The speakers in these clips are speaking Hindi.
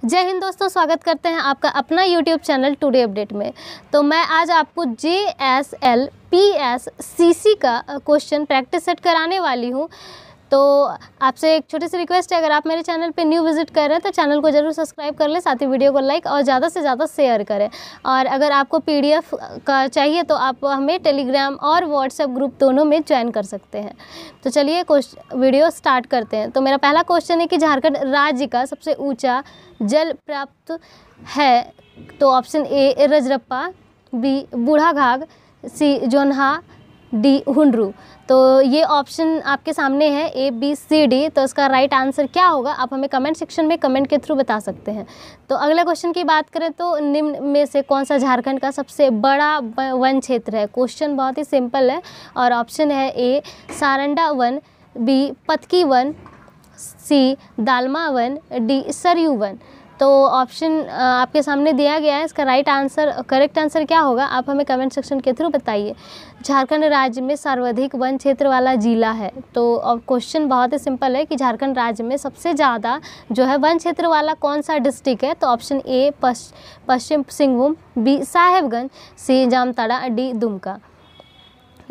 जय हिंद दोस्तों, स्वागत करते हैं आपका अपना YouTube चैनल टुडे अपडेट में। तो मैं आज आपको JSLPSCC का क्वेश्चन प्रैक्टिस सेट कराने वाली हूं। तो आपसे एक छोटी सी रिक्वेस्ट है, अगर आप मेरे चैनल पे न्यू विजिट कर रहे हैं तो चैनल को ज़रूर सब्सक्राइब कर लें, साथ ही वीडियो को लाइक और ज़्यादा से ज़्यादा शेयर करें। और अगर आपको PDF का चाहिए तो आप हमें टेलीग्राम और व्हाट्सएप ग्रुप दोनों में ज्वाइन कर सकते हैं। तो चलिए वीडियो स्टार्ट करते हैं। तो मेरा पहला क्वेश्चन है कि झारखंड राज्य का सबसे ऊँचा जल प्राप्त है। तो option A Rajrappa, B Budhaghagh, C Jonha, D Hundru. तो ये ऑप्शन आपके सामने है ABCD। तो इसका राइट आंसर क्या होगा आप हमें कमेंट सेक्शन में कमेंट के थ्रू बता सकते हैं। तो अगले क्वेश्चन की बात करें तो निम्न में से कौन सा झारखंड का सबसे बड़ा वन क्षेत्र है। क्वेश्चन बहुत ही सिंपल है और ऑप्शन है ए सारंडा वन, बी पतकी वन, सी दालमा वन, डी सरयू वन। तो ऑप्शन आपके सामने दिया गया है, इसका राइट आंसर करेक्ट आंसर क्या होगा आप हमें कमेंट सेक्शन के थ्रू बताइए। झारखंड राज्य में सर्वाधिक वन क्षेत्र वाला जिला है। तो क्वेश्चन बहुत ही सिंपल है कि झारखंड राज्य में सबसे ज़्यादा जो है वन क्षेत्र वाला कौन सा डिस्ट्रिक्ट है। तो option A Paschim Singhbhum, B Sahebganj, C Jamtara, D Dumka.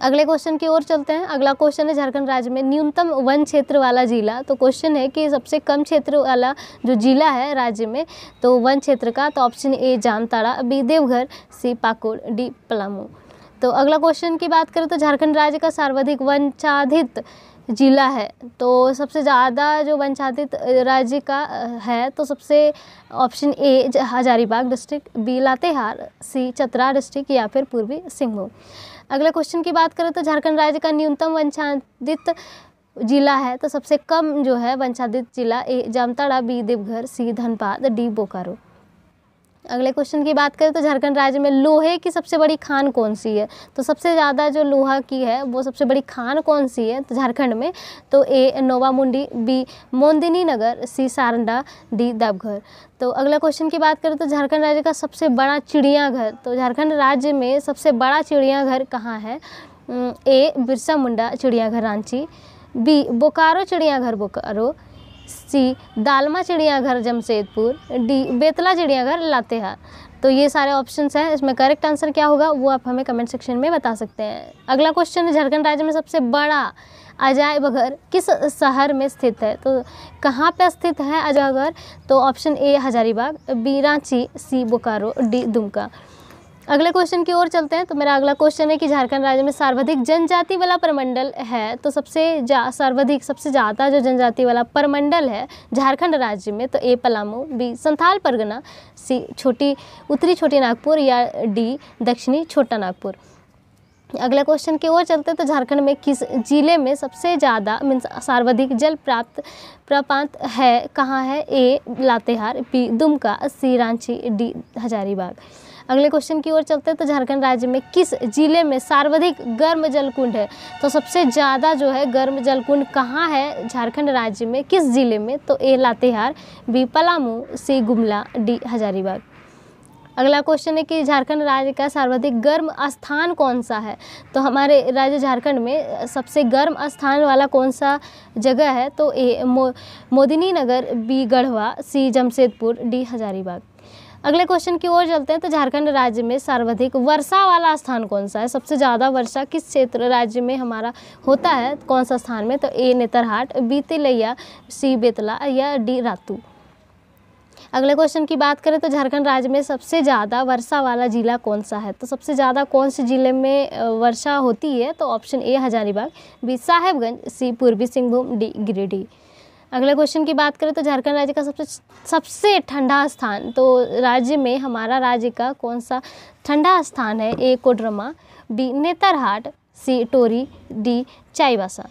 अगले क्वेश्चन की ओर चलते हैं। अगला क्वेश्चन है झारखंड राज्य में न्यूनतम वन क्षेत्र वाला जिला। तो क्वेश्चन है कि सबसे कम क्षेत्र वाला जो जिला है राज्य में तो वन क्षेत्र का। तो option A Jamtara, B Deoghar, C Pakur, D Palamu. तो अगला क्वेश्चन की बात करें तो झारखंड राज्य का सर्वाधिक वनाच्छादित जिला है। तो सबसे ज़्यादा जो वनाच्छादित राज्य का है तो सबसे option A Hazaribagh district, B Latehar, C Chatra district या फिर पूर्वी सिंहभूम। अगले क्वेश्चन की बात करें तो झारखंड राज्य का न्यूनतम वनाच्छादित जिला है। तो सबसे कम जो है वनाच्छादित जिला ए जामताड़ा, बी देवघर, सी धनबाद, डी बोकारो। अगले क्वेश्चन की बात करें तो झारखंड राज्य में लोहे की सबसे बड़ी खान कौन सी है। तो सबसे ज़्यादा जो लोहा की है वो सबसे बड़ी खान कौन सी है तो झारखंड में। तो ए नोवामुंडी, बी मोदिनी नगर, सी सारंडा, डी देवघर। तो अगला क्वेश्चन की बात करें तो झारखंड राज्य का सबसे बड़ा चिड़ियाघर। तो झारखंड राज्य में सबसे बड़ा चिड़ियाघर कहाँ है। ए बिरसा मुंडा चिड़ियाघर रांची, बी बोकारो चिड़ियाघर बोकारो, सी दालमा चिड़ियाघर जमशेदपुर, डी बेतला चिड़ियाघर लातेहार। तो ये सारे ऑप्शंस हैं, इसमें करेक्ट आंसर क्या होगा वो आप हमें कमेंट सेक्शन में बता सकते हैं। अगला क्वेश्चन है झारखंड राज्य में सबसे बड़ा अजायब घर किस शहर में स्थित है। तो कहाँ पे स्थित है अजायब घर। तो option A Hazaribagh, B Ranchi, C Bokaro, D Dumka. अगले क्वेश्चन की ओर चलते हैं। तो मेरा अगला क्वेश्चन है कि झारखंड राज्य में सर्वाधिक जनजाति वाला प्रमंडल है। तो सबसे ज़्यादा जो जनजाति वाला प्रमंडल है झारखंड राज्य में तो ए पलामू, बी संथाल परगना, सी उत्तरी छोटी नागपुर या डी दक्षिणी छोटा नागपुर। अगले क्वेश्चन की ओर चलते हैं। तो झारखंड में किस जिले में सबसे ज़्यादा मीन्स सर्वाधिक जल प्रपात है कहाँ है। ए लातेहार, बी दुमका, सी रांची, डी हजारीबाग। अगले क्वेश्चन की ओर चलते हैं। तो झारखंड राज्य में किस जिले में सर्वाधिक गर्म जलकुंड है। तो सबसे ज़्यादा जो है गर्म जलकुंड कहाँ है झारखंड राज्य में किस जिले में। तो ए लातेहार, बी पलामू, सी गुमला, डी हजारीबाग। अगला क्वेश्चन है कि झारखंड राज्य का सर्वाधिक गर्म स्थान कौन सा है। तो हमारे राज्य झारखंड में सबसे गर्म स्थान वाला कौन सा जगह है। तो ए मोदिनी नगर, बी गढ़वा, सी जमशेदपुर, डी हजारीबाग। अगले क्वेश्चन की ओर चलते हैं। तो झारखंड राज्य में सर्वाधिक वर्षा वाला स्थान कौन सा है। सबसे ज़्यादा वर्षा किस क्षेत्र राज्य में हमारा होता है कौन सा स्थान में। तो ए नेतरहाट, बी तिलैया, सी बेतला या डी रातू। अगले क्वेश्चन की बात करें तो झारखंड राज्य में सबसे ज़्यादा वर्षा वाला जिला कौन सा है। तो सबसे ज़्यादा कौन से ज़िले में वर्षा होती है। तो option A Hazaribagh, B Sahebganj, C Purbi Singhbhum, D Giridih. अगले क्वेश्चन की बात करें तो झारखंड राज्य का सबसे ठंडा स्थान। तो राज्य में हमारा राज्य का कौन सा ठंडा स्थान है। ए कोडरमा, बी नेतरहाट, सी टोरी, डी चाईबासा।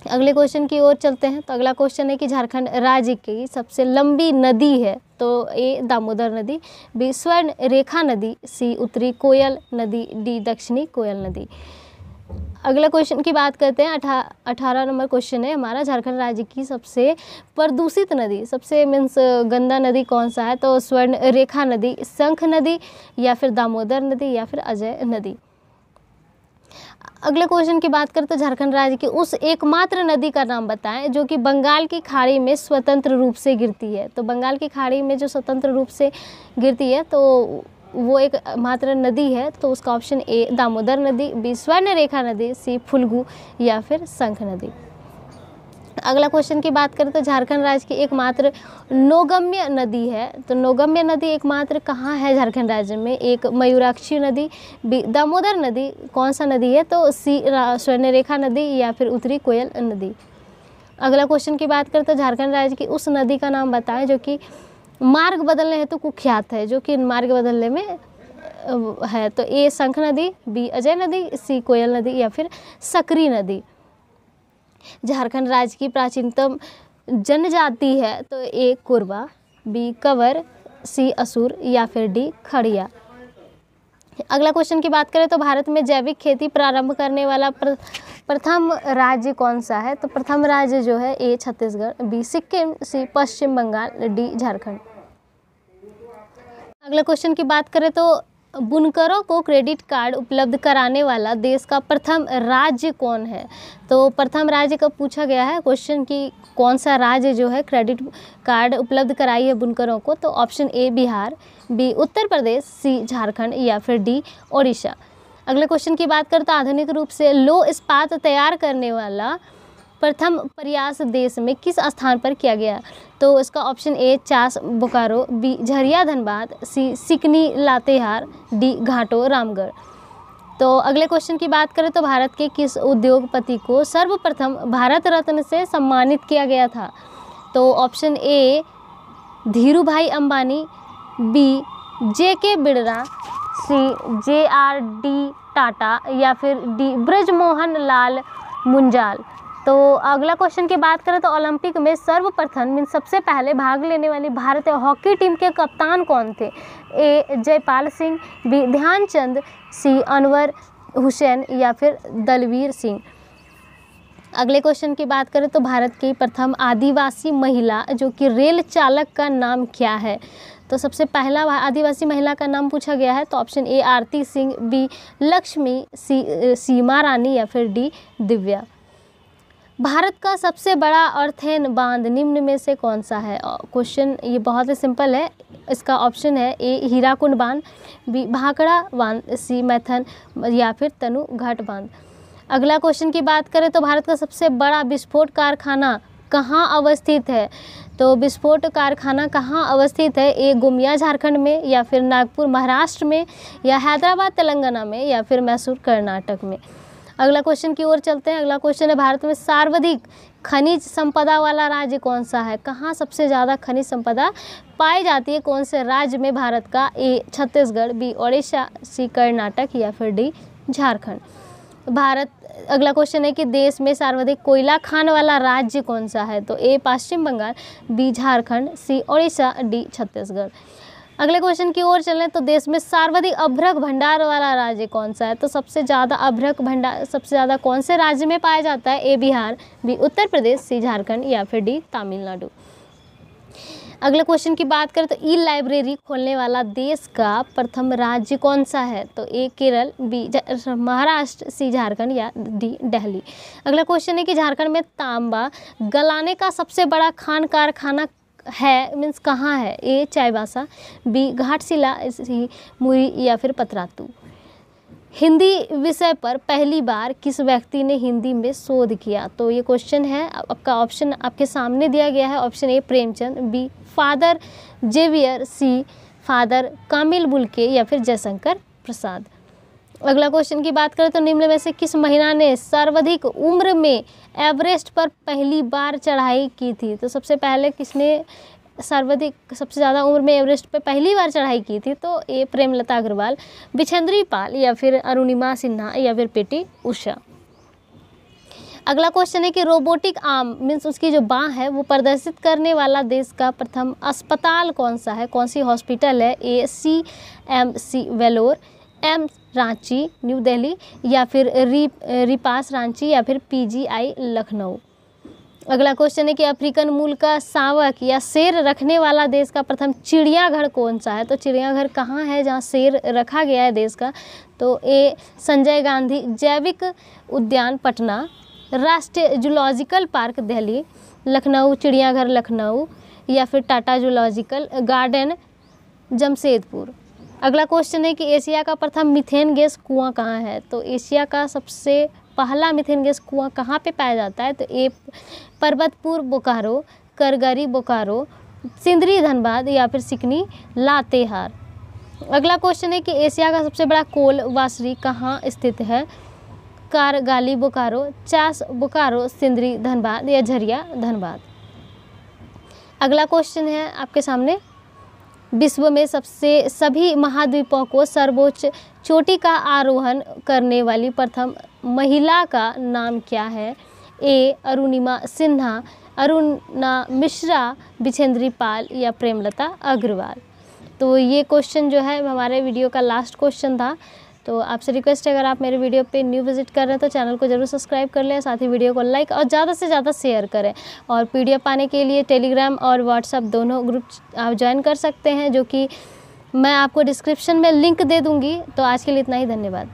अगले क्वेश्चन की ओर चलते हैं। तो अगला क्वेश्चन है कि झारखंड राज्य की सबसे लंबी नदी है। तो ए दामोदर नदी, बी स्वर्ण रेखा नदी, सी उत्तरी कोयल नदी, डी दक्षिणी कोयल नदी। अगला क्वेश्चन की बात करते हैं। 18 नंबर क्वेश्चन है हमारा झारखंड राज्य की सबसे प्रदूषित नदी सबसे मीन्स गंदा नदी कौन सा है। तो स्वर्ण रेखा नदी, शंख नदी या फिर दामोदर नदी या फिर अजय नदी। अगले क्वेश्चन की बात करें तो झारखंड राज्य की उस एकमात्र नदी का नाम बताएं जो कि बंगाल की खाड़ी में स्वतंत्र रूप से गिरती है। तो बंगाल की खाड़ी में जो स्वतंत्र रूप से गिरती है तो वो एक मात्र नदी है, तो उसका ऑप्शन ए दामोदर नदी, बी स्वर्णरेखा नदी, सी फुल्गु या फिर शंख नदी। अगला क्वेश्चन की बात करें तो झारखंड राज्य की एकमात्र नौगम्य नदी है। तो नौगम्य नदी एकमात्र कहाँ है झारखंड राज्य में? एक मयूराक्षी नदी, बी दामोदर नदी, कौन सा नदी है? तो सी स्वर्णरेखा नदी या फिर उत्तरी कोयल नदी। अगला क्वेश्चन की बात करें तो झारखंड राज्य की उस नदी का नाम बताएं जो कि मार्ग बदलने हेतु कुख्यात है, जो कि मार्ग बदलने में है। तो ए शंख नदी, बी अजय नदी, सी कोयल नदी या फिर सकरी नदी। झारखंड राज्य की प्राचीनतम जनजाति है तो ए कोरबा, बी कंवर, सी असुर या फिर डी खड़िया। अगला क्वेश्चन की बात करें तो भारत में जैविक खेती प्रारंभ करने वाला प्रथम राज्य कौन सा है? तो प्रथम राज्य जो है ए छत्तीसगढ़, बी सिक्किम, सी पश्चिम बंगाल, डी झारखंड। अगला क्वेश्चन की बात करें तो बुनकरों को क्रेडिट कार्ड उपलब्ध कराने वाला देश का प्रथम राज्य कौन है? तो प्रथम राज्य का पूछा गया है क्वेश्चन की कौन सा राज्य जो है क्रेडिट कार्ड उपलब्ध कराई है बुनकरों को? तो ऑप्शन ए बिहार, बी उत्तर प्रदेश, सी झारखंड या फिर डी ओडिशा। अगले क्वेश्चन की बात करें तो आधुनिक रूप से लौह इस्पात तैयार करने वाला प्रथम प्रयास देश में किस स्थान पर किया गया? तो इसका option A Chas Bokaro, B Jharia Dhanbad, C Sikni Latehar, D Ghato Ramgarh. तो अगले क्वेश्चन की बात करें तो भारत के किस उद्योगपति को सर्वप्रथम भारत रत्न से सम्मानित किया गया था? तो option A Dhirubhai Ambani, B JK Birla, C JRD Tata या फिर डी ब्रजमोहन लाल मुंजाल। तो अगला क्वेश्चन की बात करें तो ओलंपिक में सर्वप्रथम सबसे पहले भाग लेने वाली भारतीय हॉकी टीम के कप्तान कौन थे? ए जयपाल सिंह, बी ध्यानचंद, सी अनवर हुसैन या फिर दलवीर सिंह। अगले क्वेश्चन की बात करें तो भारत की प्रथम आदिवासी महिला जो कि रेल चालक का नाम क्या है? तो सबसे पहला आदिवासी महिला का नाम पूछा गया है, तो option A Aarti Singh, B Lakshmi, C Seema Rani या फिर डी दिव्या। भारत का सबसे बड़ा अर्थेन बांध निम्न में से कौन सा है? क्वेश्चन ये बहुत ही सिंपल है, इसका ऑप्शन है ए हीराकुंड बांध, बी भाखड़ा बांध, सी मैथन या फिर तनु घाट बांध। अगला क्वेश्चन की बात करें तो भारत का सबसे बड़ा विस्फोट कारखाना कहाँ अवस्थित है? तो विस्फोट कारखाना कहाँ अवस्थित है? ए गोमिया झारखंड में या फिर नागपुर महाराष्ट्र में या हैदराबाद तेलंगाना में या फिर मैसूर कर्नाटक में। अगला क्वेश्चन की ओर चलते हैं। अगला क्वेश्चन है भारत में सर्वाधिक खनिज संपदा वाला राज्य कौन सा है? कहाँ सबसे ज़्यादा खनिज संपदा पाई जाती है कौन से राज्य में भारत का? ए छत्तीसगढ़, बी ओडिशा, सी कर्नाटक या फिर डी झारखंड। भारत अगला क्वेश्चन है कि देश में सर्वाधिक कोयला खान वाला राज्य कौन सा है? तो ए पश्चिम बंगाल, बी झारखंड, सी ओडिशा, डी छत्तीसगढ़। अगले क्वेश्चन की ओर चलें तो देश में सर्वाधिक अभ्रक भंडार वाला राज्य कौन सा है? तो सबसे ज़्यादा अभ्रक भंडार सबसे ज़्यादा कौन से राज्य में पाया जाता है? ए बिहार, बी उत्तर प्रदेश, सी झारखंड या फिर डी तमिलनाडु। अगले क्वेश्चन की बात करें तो ई लाइब्रेरी खोलने वाला देश का प्रथम राज्य कौन सा है? तो ए केरल, बी महाराष्ट्र, सी झारखंड या डी दिल्ली। अगला क्वेश्चन है कि झारखंड में तांबा गलाने का सबसे बड़ा खान कारखाना है मीन्स कहाँ है? ए चाईबासा, बी घाटशिला, सी मुरी या फिर पतरातू। हिंदी विषय पर पहली बार किस व्यक्ति ने हिंदी में शोध किया? तो ये क्वेश्चन है, आपका ऑप्शन आपके सामने दिया गया है। Option A Premchand, B father Xavier, C father Camille Bulcke या फिर जयशंकर प्रसाद। अगला क्वेश्चन की बात करें तो निम्न में से किस महिला ने सर्वाधिक उम्र में एवरेस्ट पर पहली बार चढ़ाई की थी? तो सबसे पहले किसने सर्वाधिक सबसे ज़्यादा उम्र में एवरेस्ट पर पहली बार चढ़ाई की थी? तो ए प्रेमलता अग्रवाल, बिछेंद्री पाल या फिर अरुणिमा सिन्हा या फिर पीटी उषा। अगला क्वेश्चन है कि रोबोटिक आर्म मीन्स उसकी जो बाँह है वो प्रदर्शित करने वाला देश का प्रथम अस्पताल कौन सा है? कौन सी हॉस्पिटल है? A CMC Vellore, AIIMS Ranchi new Delhi या फिर रिपास रांची या फिर PGI लखनऊ। अगला क्वेश्चन है कि अफ्रीकन मूल का शावक या शेर रखने वाला देश का प्रथम चिड़ियाघर कौन सा है। तो चिड़ियाघर कहाँ है जहाँ शेर रखा गया है देश का। तो ए संजय गांधी जैविक उद्यान पटना, राष्ट्रीय जूलॉजिकल पार्क दिल्ली, लखनऊ चिड़ियाघर लखनऊ, या फिर टाटा जूलॉजिकल गार्डन जमशेदपुर। अगला क्वेश्चन है कि एशिया का प्रथम मीथेन गैस कुआं कहाँ है। तो एशिया का सबसे पहला मीथेन गैस कुआं कहाँ पे पाया जाता है। तो ए पर्वतपुर बोकारो, करगरी बोकारो, सिंदरी धनबाद, या फिर सिकनी लातेहार। अगला क्वेश्चन है कि एशिया का सबसे बड़ा कोल वाशरी कहाँ स्थित है। कारगाली बोकारो, चास बोकारो, सिंदरी धनबाद, या झरिया धनबाद। अगला क्वेश्चन है आपके सामने, विश्व में सभी महाद्वीपों को सर्वोच्च चोटी का आरोहण करने वाली प्रथम महिला का नाम क्या है। ए अरुणिमा सिन्हा, अरुणा मिश्रा, बिछेंद्री पाल, या प्रेमलता अग्रवाल। तो ये क्वेश्चन जो है हमारे वीडियो का लास्ट क्वेश्चन था। तो आपसे रिक्वेस्ट है, अगर आप मेरे वीडियो पे न्यू विजिट कर रहे हैं तो चैनल को जरूर सब्सक्राइब कर लें, साथ ही वीडियो को लाइक और ज़्यादा से ज़्यादा शेयर करें। और पीडीएफ पाने के लिए टेलीग्राम और व्हाट्सएप दोनों ग्रुप आप ज्वाइन कर सकते हैं, जो कि मैं आपको डिस्क्रिप्शन में लिंक दे दूँगी। तो आज के लिए इतना ही, धन्यवाद।